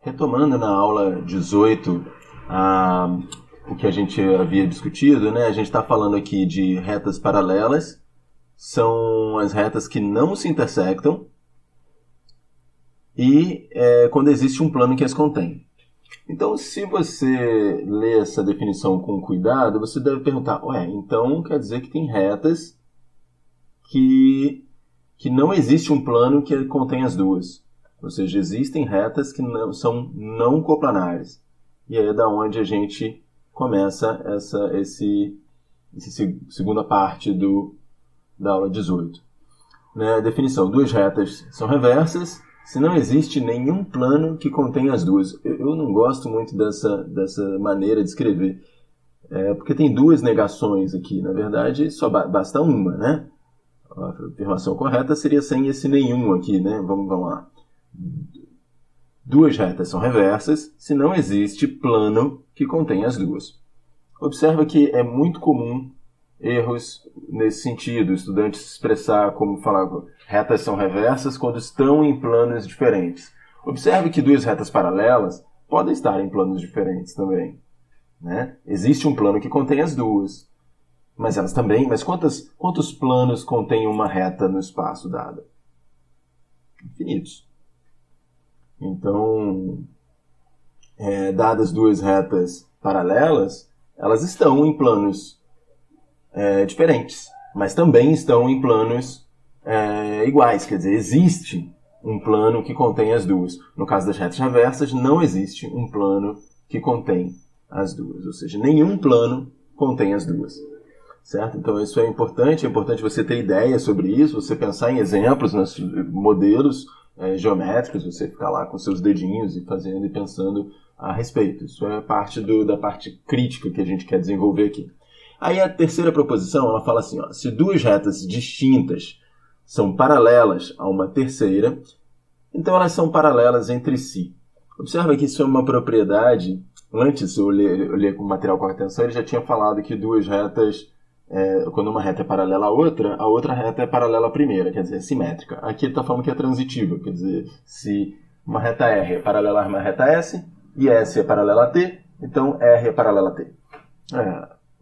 Retomando na aula 18 o que a gente havia discutido, né? A gente está falando aqui de retas paralelas, são as retas que não se intersectam e quando existe um plano que as contém. Então, se você lê essa definição com cuidado, você deve perguntar, então quer dizer que tem retas que não existe um plano que contém as duas. Ou seja, existem retas que são não coplanares. E aí é da onde a gente começa essa segunda parte da aula 18. Né? A definição: duas retas são reversas se não existe nenhum plano que contenha as duas. Eu não gosto muito dessa maneira de escrever, porque tem duas negações aqui. Na verdade, só basta uma, né? A afirmação correta seria sem esse nenhum aqui, né? Vamos lá. Duas retas são reversas se não existe plano que contém as duas. Observa que é muito comum erros nesse sentido, estudantes expressar como falar retas são reversas quando estão em planos diferentes. Observe que duas retas paralelas podem estar em planos diferentes também, né? Existe um plano que contém as duas, mas elas também. Mas quantos planos contém uma reta no espaço dado? Infinitos. Então, dadas duas retas paralelas, elas estão em planos diferentes, mas também estão em planos iguais. Quer dizer, existe um plano que contém as duas. No caso das retas reversas, não existe um plano que contém as duas. Ou seja, nenhum plano contém as duas. Certo? Então isso é importante você ter ideia sobre isso, você pensar em exemplos, nos modelos geométricos, você ficar lá com seus dedinhos e fazendo e pensando a respeito. Isso é parte da parte crítica que a gente quer desenvolver aqui. Aí a terceira proposição, ela fala assim, se duas retas distintas são paralelas a uma terceira, então elas são paralelas entre si. Observa que isso é uma propriedade. Antes eu ler com o material com atenção, ele já tinha falado que duas retas, quando uma reta é paralela a outra reta é paralela à primeira, quer dizer, é simétrica. Aqui ele está falando que é transitiva, quer dizer, se uma reta R é paralela a uma reta S, e S é paralela a T, então R é paralela a T.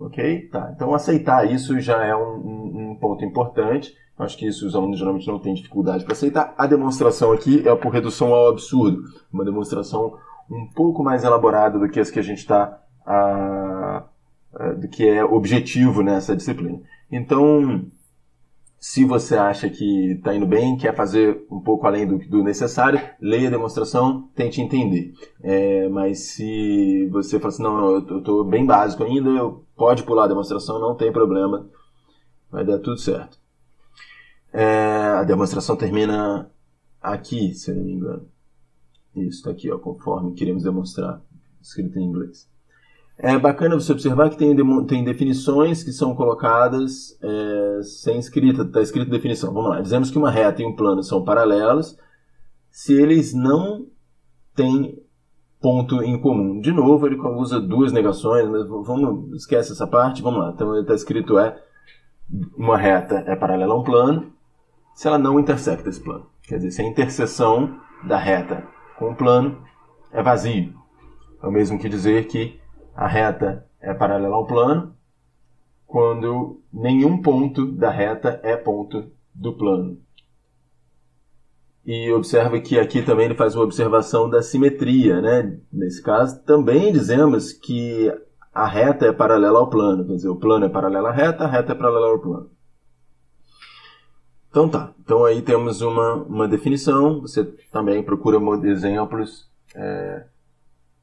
Ok? Tá. Então aceitar isso já é um ponto importante. Acho que isso os alunos geralmente não têm dificuldade para aceitar. A demonstração aqui é por redução ao absurdo. Uma demonstração um pouco mais elaborada do que as que a gente está... do que é objetivo nessa disciplina. Então, se você acha que está indo bem, quer fazer um pouco além do necessário, leia a demonstração, tente entender. Mas se você fala assim, não, eu estou bem básico ainda, pode pular a demonstração, não tem problema, vai dar tudo certo. A demonstração termina aqui, se eu não me engano. Isso, está aqui, conforme queremos demonstrar, escrito em inglês. É bacana você observar que tem definições que são colocadas sem escrita, está escrito definição. Vamos lá, dizemos que uma reta e um plano são paralelos se eles não têm ponto em comum. De novo, ele usa duas negações, mas esquece essa parte, vamos lá. Então, está escrito uma reta é paralela a um plano se ela não intersecta esse plano. Quer dizer, se a interseção da reta com o plano é vazio. É o mesmo que dizer que a reta é paralela ao plano quando nenhum ponto da reta é ponto do plano. E observa que aqui também ele faz uma observação da simetria, né? Nesse caso, também dizemos que a reta é paralela ao plano. Quer dizer, o plano é paralelo à reta, a reta é paralela ao plano. Então tá. Então aí temos uma definição. Você também procura exemplos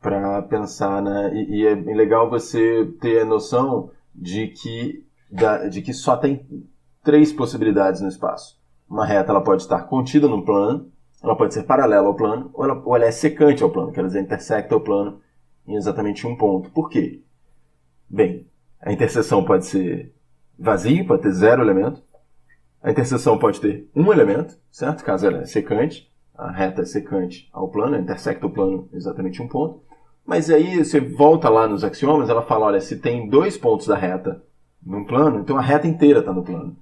para pensar, e é legal você ter a noção de que só tem três possibilidades no espaço. Uma reta ela pode estar contida num plano, ela pode ser paralela ao plano, ou ela é secante ao plano, quer dizer, intersecta o plano em exatamente um ponto. Por quê? Bem, a interseção pode ser vazia, pode ter zero elemento. A interseção pode ter um elemento, certo? Caso ela é secante, a reta é secante ao plano, ela intersecta o plano em exatamente um ponto. Mas aí você volta lá nos axiomas, ela fala, olha, se tem dois pontos da reta num plano, então a reta inteira está no plano.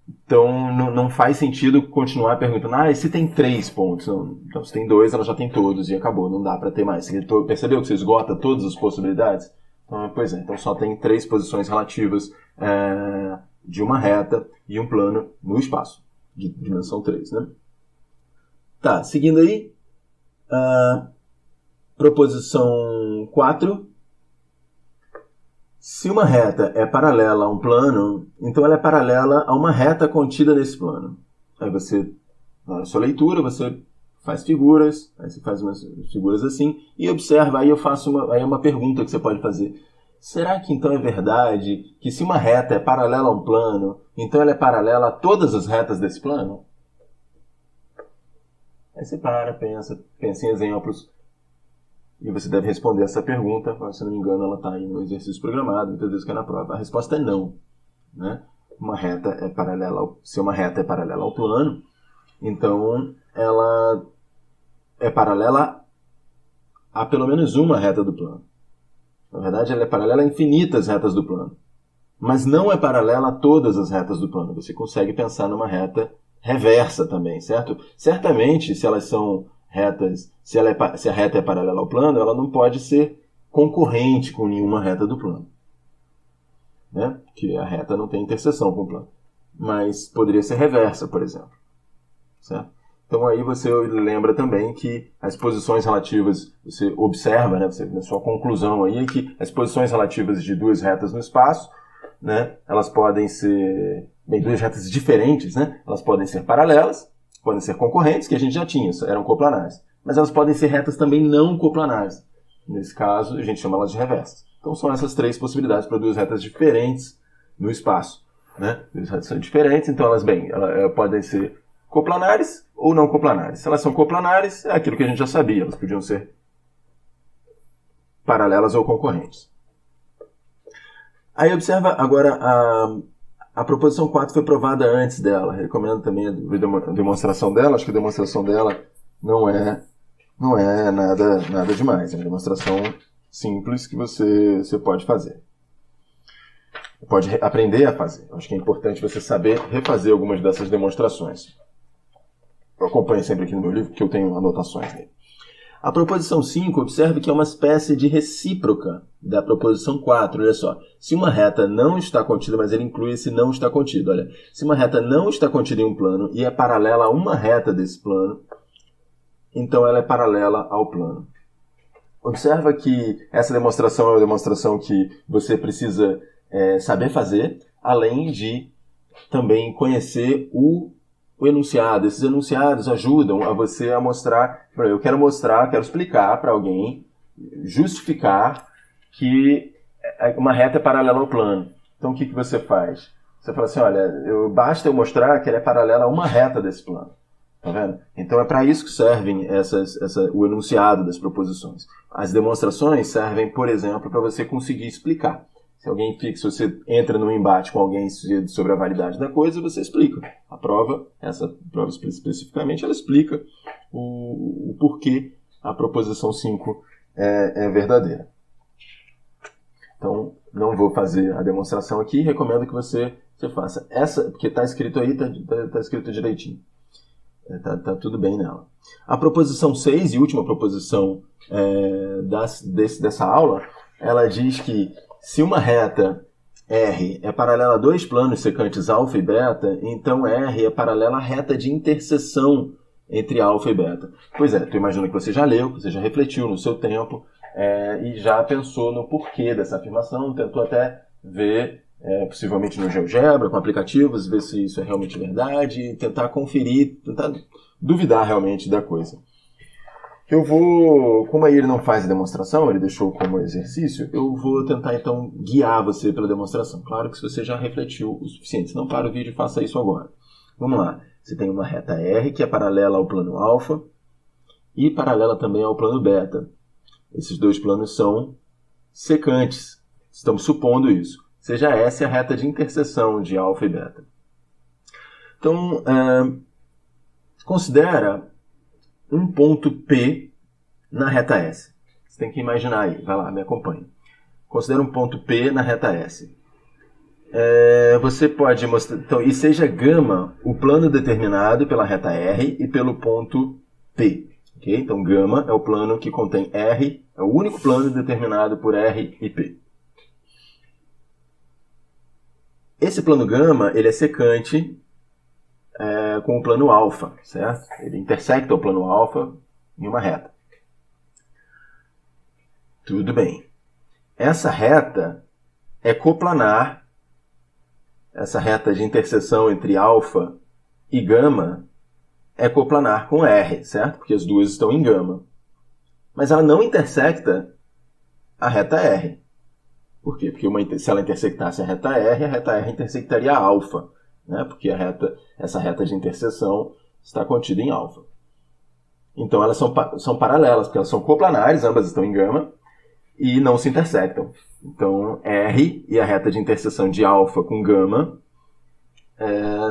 Então não faz sentido continuar perguntando, e se tem 3 pontos? Não. Então se tem 2, ela já tem todos e acabou, não dá para ter mais. Você percebeu que você esgota todas as possibilidades? Então, pois é, então só tem 3 posições relativas de uma reta e um plano no espaço, de dimensão 3, né? Tá, seguindo aí, proposição 4. Se uma reta é paralela a um plano, então ela é paralela a uma reta contida nesse plano. Aí você, na sua leitura, você faz figuras, aí você faz umas figuras assim, e observa, aí eu faço aí é uma pergunta que você pode fazer. Será que então é verdade que se uma reta é paralela a um plano, então ela é paralela a todas as retas desse plano? Aí você pensa em exemplos, e você deve responder essa pergunta. Se não me engano, ela está aí no exercício programado, muitas vezes que é na prova. A resposta é não. Né? Se uma reta é paralela ao plano, então ela é paralela a pelo menos uma reta do plano. Na verdade, ela é paralela a infinitas retas do plano. Mas não é paralela a todas as retas do plano. Você consegue pensar numa reta reversa também, certo? Certamente, se elas são retas, se a reta é paralela ao plano, ela não pode ser concorrente com nenhuma reta do plano. Né? Porque a reta não tem interseção com o plano. Mas poderia ser reversa, por exemplo. Certo? Então aí você lembra também que as posições relativas, você observa, né, na sua conclusão aí, que as posições relativas de duas retas no espaço, né, elas podem ser, duas retas diferentes, né, elas podem ser paralelas, podem ser concorrentes, que a gente já tinha, eram coplanares, mas elas podem ser retas também não coplanares. Nesse caso, a gente chama elas de reversas. Então são essas 3 possibilidades para duas retas diferentes no espaço. Né? Duas retas são diferentes, então elas podem ser coplanares ou não coplanares. Se elas são coplanares, é aquilo que a gente já sabia, elas podiam ser paralelas ou concorrentes. Aí observa agora a proposição 4 foi provada antes dela. Recomendo também a demonstração dela. Acho que a demonstração dela não é nada demais. É uma demonstração simples que você pode fazer. Pode aprender a fazer. Acho que é importante você saber refazer algumas dessas demonstrações. Eu acompanho sempre aqui no meu livro, porque eu tenho anotações nele. A proposição 5, observe que é uma espécie de recíproca da proposição 4. Olha só, se uma reta não está contida, mas ele inclui esse não está contido. Olha, se uma reta não está contida em um plano e é paralela a uma reta desse plano, então ela é paralela ao plano. Observa que essa demonstração é uma demonstração que você precisa saber fazer, além de também conhecer o enunciado. Esses enunciados ajudam a você a mostrar, eu quero explicar para alguém, justificar que uma reta é paralela ao plano. Então o que você faz? Você fala assim, olha, basta eu mostrar que ela é paralela a uma reta desse plano. Tá vendo? Então é para isso que servem o enunciado das proposições. As demonstrações servem, por exemplo, para você conseguir explicar. Se você entra num embate com alguém sobre a validade da coisa, você explica. Essa prova especificamente, ela explica o porquê a proposição 5 é verdadeira. Então, não vou fazer a demonstração aqui, recomendo que você faça essa, porque está escrito aí, está escrito direitinho. Tá tudo bem nela. A proposição 6, e última proposição dessa aula, ela diz que se uma reta R é paralela a 2 planos secantes alfa e beta, então R é paralela à reta de interseção entre alfa e beta. Pois é, tu imagina que você já leu, que você já refletiu no seu tempo e já pensou no porquê dessa afirmação, tentou até ver, possivelmente no GeoGebra, com aplicativos, ver se isso é realmente verdade, tentar conferir, tentar duvidar realmente da coisa. Como aí ele não faz a demonstração, ele deixou como exercício, eu vou tentar então guiar você pela demonstração. Claro que se você já refletiu o suficiente, se não, para o vídeo e faça isso agora. Vamos lá, você tem uma reta R que é paralela ao plano alfa e paralela também ao plano beta. Esses 2 planos são secantes, estamos supondo isso. Seja essa a reta de interseção de alfa e beta. Então, considera um ponto P na reta S. Você tem que imaginar aí. Vai lá, me acompanha. Considera um ponto P na reta S. você pode mostrar... Então, e seja gama o plano determinado pela reta R e pelo ponto P. Okay? Então, gama é o plano que contém R, é o único plano determinado por R e P. Esse plano gama, ele é secante com o plano alfa, certo? Ele intersecta o plano alfa em uma reta. Tudo bem. Essa reta é coplanar, essa reta de interseção entre alfa e gama é coplanar com R, certo? Porque as duas estão em gama. Mas ela não intersecta a reta R. Por quê? Porque se ela intersectasse a reta R intersectaria a alfa, né? Porque essa reta de interseção está contida em alfa. Então elas são paralelas, porque elas são coplanares, ambas estão em gama, e não se intersectam. Então R e a reta de interseção de alfa com gama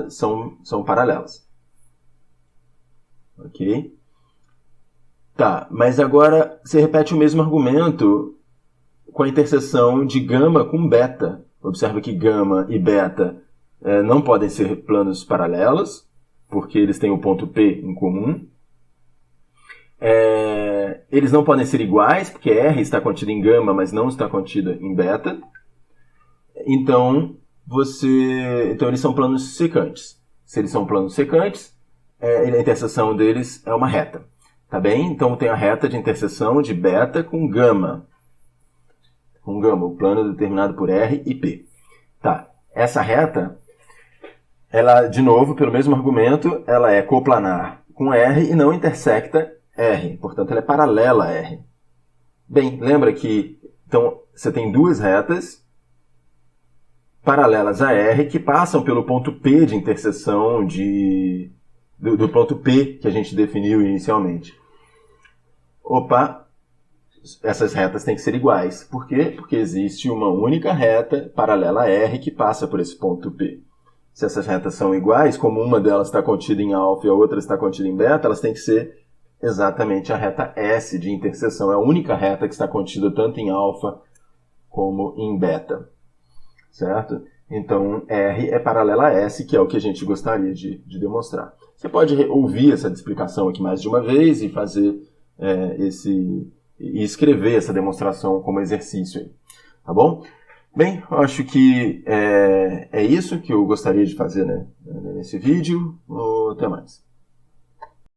são paralelas. Ok? Tá, mas agora você repete o mesmo argumento com a interseção de gama com beta. Observa que gama e beta não podem ser planos paralelos, porque eles têm o ponto P em comum. Eles não podem ser iguais, porque R está contida em gama, mas não está contida em beta. Então eles são planos secantes. Se eles são planos secantes, a interseção deles é uma reta. Tá bem? Então tem a reta de interseção de beta com gama. Com gama, o plano determinado por R e P. Tá. Essa reta, ela, de novo, pelo mesmo argumento, ela é coplanar com R e não intersecta R. Portanto, ela é paralela a R. Bem, lembra que então, você tem duas retas paralelas a R que passam pelo ponto P de interseção do ponto P que a gente definiu inicialmente. Essas retas têm que ser iguais. Por quê? Porque existe uma única reta paralela a R que passa por esse ponto P. Se essas retas são iguais, como uma delas está contida em alfa e a outra está contida em beta, elas têm que ser exatamente a reta S de interseção. É a única reta que está contida tanto em alfa como em beta. Certo? Então, R é paralela a S, que é o que a gente gostaria de demonstrar. Você pode ouvir essa explicação aqui mais de uma vez e fazer e escrever essa demonstração como exercício aí, tá bom? Bem, acho que é isso que eu gostaria de fazer, né, nesse vídeo. Até mais.